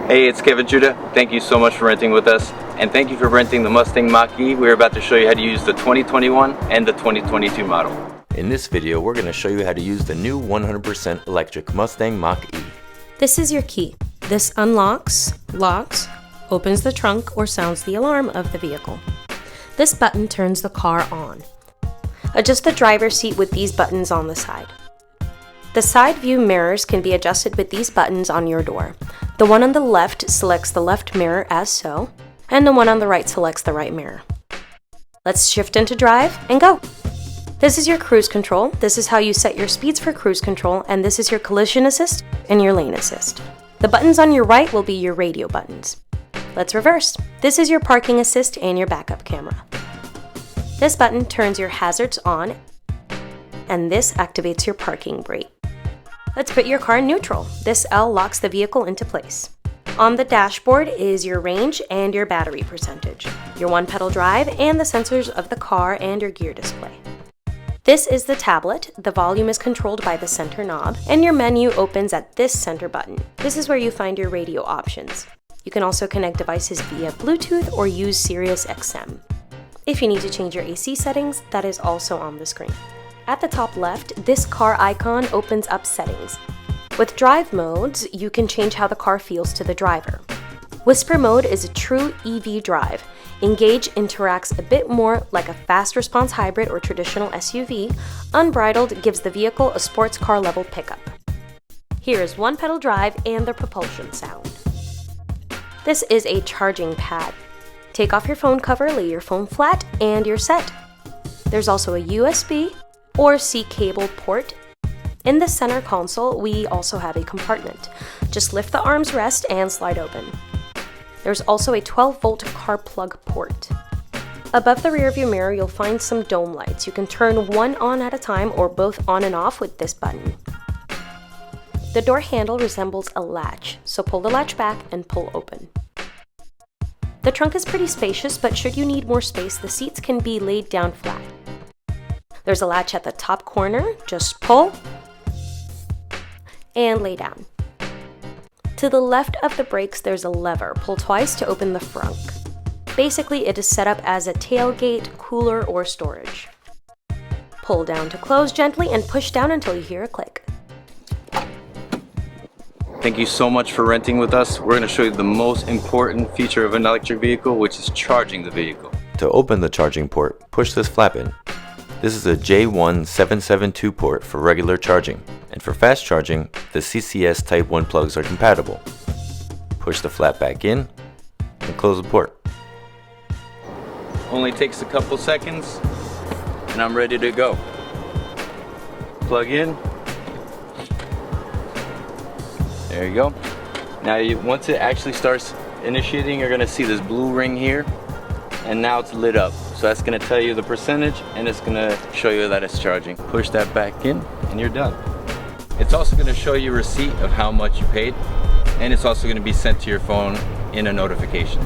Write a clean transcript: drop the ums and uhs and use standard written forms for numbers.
Hey, it's Kevin Judah. Thank you so much for renting with us, and thank you for renting the Mustang Mach-E. We're about to show you how to use the 2021 and the 2022 model. In this video, we're going to show you how to use the new 100% electric Mustang Mach-E. This is your key. This unlocks, locks, opens the trunk, or sounds the alarm of the vehicle. This button turns the car on. Adjust the driver's seat with these buttons on the side. The side view mirrors can be adjusted with these buttons on your door. The one on the left selects the left mirror as so, and the one on the right selects the right mirror. Let's shift into drive and go. This is your cruise control. This is how you set your speeds for cruise control, and this is your collision assist and your lane assist. The buttons on your right will be your radio buttons. Let's reverse. This is your parking assist and your backup camera. This button turns your hazards on, and this activates your parking brake. Let's put your car in neutral. This L locks the vehicle into place. On the dashboard is your range and your battery percentage, your one-pedal drive, and the sensors of the car and your gear display. This is the tablet. The volume is controlled by the center knob, and your menu opens at this center button. This is where you find your radio options. You can also connect devices via Bluetooth or use Sirius XM. If you need to change your AC settings, that is also on the screen. At the top left, this car icon opens up settings. With drive modes, you can change how the car feels to the driver. Whisper mode is a true EV drive. Engage interacts a bit more like a fast response hybrid or traditional SUV. Unbridled gives the vehicle a sports car level pickup. Here is one pedal drive and the propulsion sound. This is a charging pad. Take off your phone cover, lay your phone flat, and you're set. There's also a USB or C cable port. In the center console, we also have a compartment. Just lift the arms rest and slide open. There's also a 12-volt car plug port. Above the rearview mirror, you'll find some dome lights. You can turn one on at a time or both on and off with this button. The door handle resembles a latch, so pull the latch back and pull open. The trunk is pretty spacious, but should you need more space, the seats can be laid down flat. There's a latch at the top corner. Just pull and lay down. To the left of the brakes, there's a lever. Pull twice to open the frunk. Basically, it is set up as a tailgate, cooler, or storage. Pull down to close gently and push down until you hear a click. Thank you so much for renting with us. We're going to show you the most important feature of an electric vehicle, which is charging the vehicle. To open the charging port, push this flap in. This is a J1772 port for regular charging, and for fast charging, the CCS Type 1 plugs are compatible. Push the flap back in and close the port. Only takes a couple seconds, and I'm ready to go. Plug in. There you go. Now once it actually starts initiating, you're going to see this blue ring here, and now it's lit up. So that's going to tell you the percentage, and it's going to show you that it's charging. Push that back in and you're done. It's also going to show you a receipt of how much you paid, and it's also going to be sent to your phone in a notification.